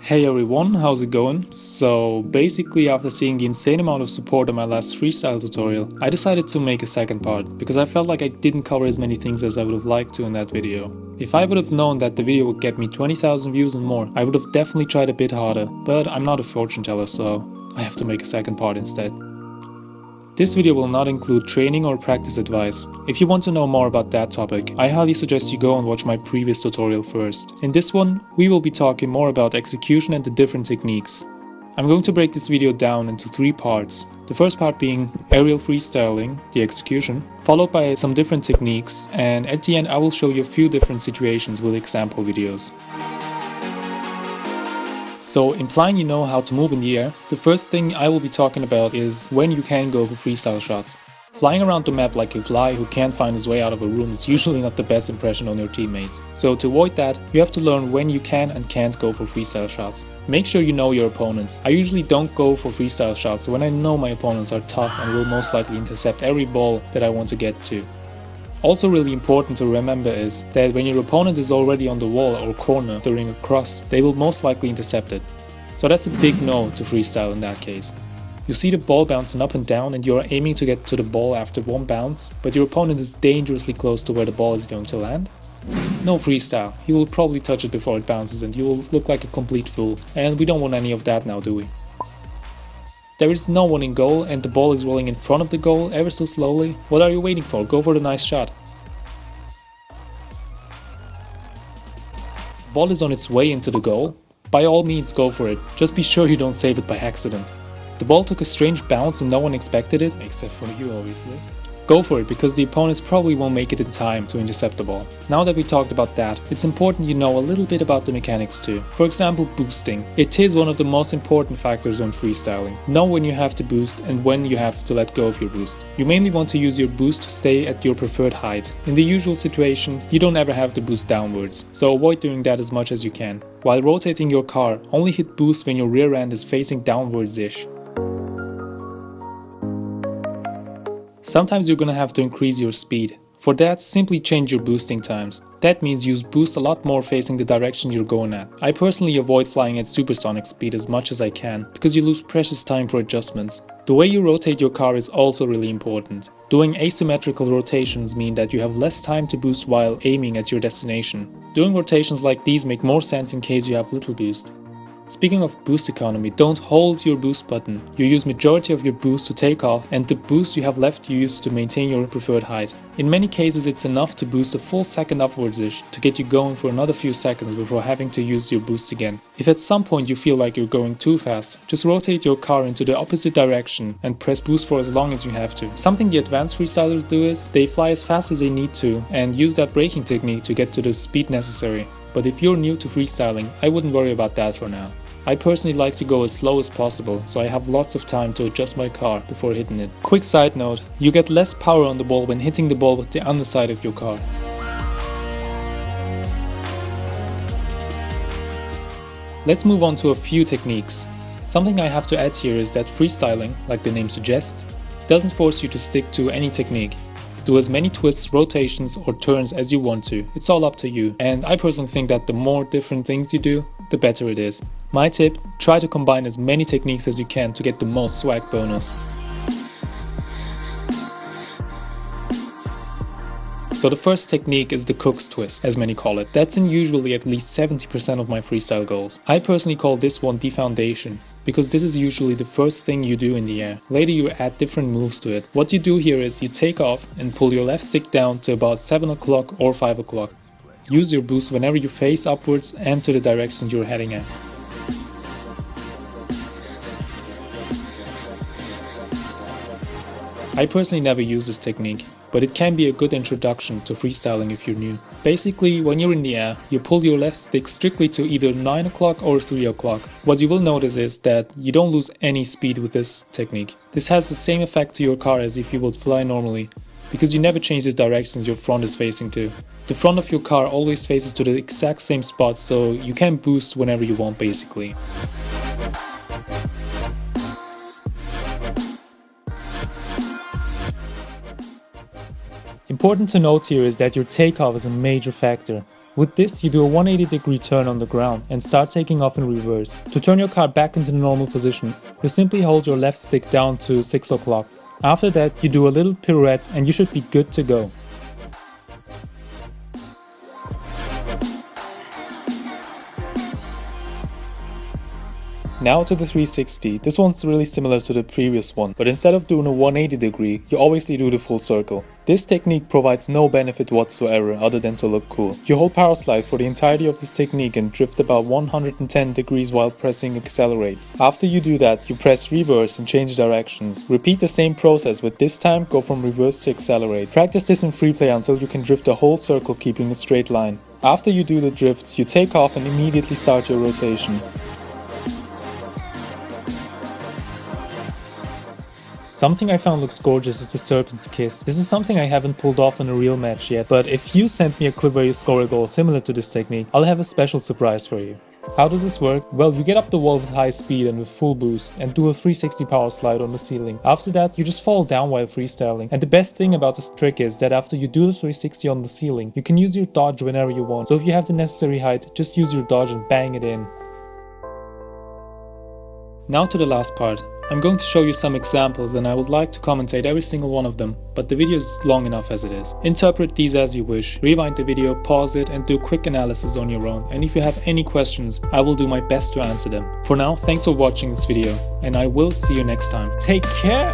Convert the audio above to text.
Hey everyone, how's it going? So basically after seeing the insane amount of support on my last freestyle tutorial, I decided to make a second part, because I felt like I didn't cover as many things as I would have liked to in that video. If I would have known that the video would get me 20,000 views and more, I would have definitely tried a bit harder, but I'm not a fortune teller, so I have to make a second part instead. This video will not include training or practice advice. If you want to know more about that topic, I highly suggest you go and watch my previous tutorial first. In this one, we will be talking more about execution and the different techniques. I'm going to break this video down into 3 parts. The first part being aerial freestyling, the execution, followed by some different techniques, and at the end I will show you a few different situations with example videos. So, implying you know how to move in the air, the first thing I will be talking about is when you can go for freestyle shots. Flying around the map like a fly who can't find his way out of a room is usually not the best impression on your teammates. So to avoid that, you have to learn when you can and can't go for freestyle shots. Make sure you know your opponents. I usually don't go for freestyle shots when I know my opponents are tough and will most likely intercept every ball that I want to get to. Also really important to remember is that when your opponent is already on the wall or corner during a cross, they will most likely intercept it. So that's a big no to freestyle in that case. You see the ball bouncing up and down and you are aiming to get to the ball after one bounce, but your opponent is dangerously close to where the ball is going to land? No freestyle, he will probably touch it before it bounces and you will look like a complete fool, and we don't want any of that now, do we? There is no one in goal and the ball is rolling in front of the goal ever so slowly. What are you waiting for? Go for the nice shot. The ball is on its way into the goal. By all means go for it, just be sure you don't save it by accident. The ball took a strange bounce and no one expected it, except for you obviously. Go for it, because the opponents probably won't make it in time to intercept the ball. Now that we talked about that, it's important you know a little bit about the mechanics too. For example, boosting. It is one of the most important factors when freestyling. Know when you have to boost and when you have to let go of your boost. You mainly want to use your boost to stay at your preferred height. In the usual situation, you don't ever have to boost downwards, so avoid doing that as much as you can. While rotating your car, only hit boost when your rear end is facing downwards-ish. Sometimes you're gonna have to increase your speed. For that, simply change your boosting times. That means use boost a lot more facing the direction you're going at. I personally avoid flying at supersonic speed as much as I can, because you lose precious time for adjustments. The way you rotate your car is also really important. Doing asymmetrical rotations mean that you have less time to boost while aiming at your destination. Doing rotations like these make more sense in case you have little boost. Speaking of boost economy, don't hold your boost button. You use majority of your boost to take off, and the boost you have left you use to maintain your preferred height. In many cases it's enough to boost a full second upwards-ish to get you going for another few seconds before having to use your boost again. If at some point you feel like you're going too fast, just rotate your car into the opposite direction and press boost for as long as you have to. Something the advanced freestylers do is, they fly as fast as they need to and use that braking technique to get to the speed necessary. But if you're new to freestyling, I wouldn't worry about that for now. I personally like to go as slow as possible, so I have lots of time to adjust my car before hitting it. Quick side note, you get less power on the ball when hitting the ball with the underside of your car. Let's move on to a few techniques. Something I have to add here is that freestyling, like the name suggests, doesn't force you to stick to any technique. Do as many twists, rotations or turns as you want to. It's all up to you, and I personally think that the more different things you do, the better it is. My tip, try to combine as many techniques as you can to get the most swag bonus. So the first technique is the Kochs Twist, as many call it. That's in usually at least 70% of my freestyle goals. I personally call this one the foundation, because this is usually the first thing you do in the air. Later you add different moves to it. What you do here is you take off and pull your left stick down to about 7 o'clock or 5 o'clock. Use your boost whenever you face upwards and to the direction you're heading at. I personally never use this technique, but it can be a good introduction to freestyling if you're new. Basically, when you're in the air, you pull your left stick strictly to either 9 o'clock or 3 o'clock. What you will notice is that you don't lose any speed with this technique. This has the same effect to your car as if you would fly normally, because you never change the directions your front is facing to. The front of your car always faces to the exact same spot, so you can boost whenever you want basically. Important to note here is that your takeoff is a major factor. With this, you do a 180-degree turn on the ground and start taking off in reverse. To turn your car back into the normal position, you simply hold your left stick down to 6 o'clock. After that, you do a little pirouette and you should be good to go. Now to the 360. This one's really similar to the previous one, but instead of doing a 180 degree, you obviously do the full circle. This technique provides no benefit whatsoever other than to look cool. You hold power slide for the entirety of this technique and drift about 110 degrees while pressing accelerate. After you do that, you press reverse and change directions. Repeat the same process, but this time go from reverse to accelerate. Practice this in free play until you can drift a whole circle keeping a straight line. After you do the drift, you take off and immediately start your rotation. Something I found looks gorgeous is the Serpent Kiss. This is something I haven't pulled off in a real match yet, but if you send me a clip where you score a goal similar to this technique, I'll have a special surprise for you. How does this work? Well, you get up the wall with high speed and with full boost and do a 360 power slide on the ceiling. After that, you just fall down while freestyling. And the best thing about this trick is that after you do the 360 on the ceiling, you can use your dodge whenever you want. So if you have the necessary height, just use your dodge and bang it in. Now to the last part. I'm going to show you some examples and I would like to commentate every single one of them, but the video is long enough as it is. Interpret these as you wish, rewind the video, pause it and do a quick analysis on your own, and if you have any questions, I will do my best to answer them. For now, thanks for watching this video and I will see you next time. Take care!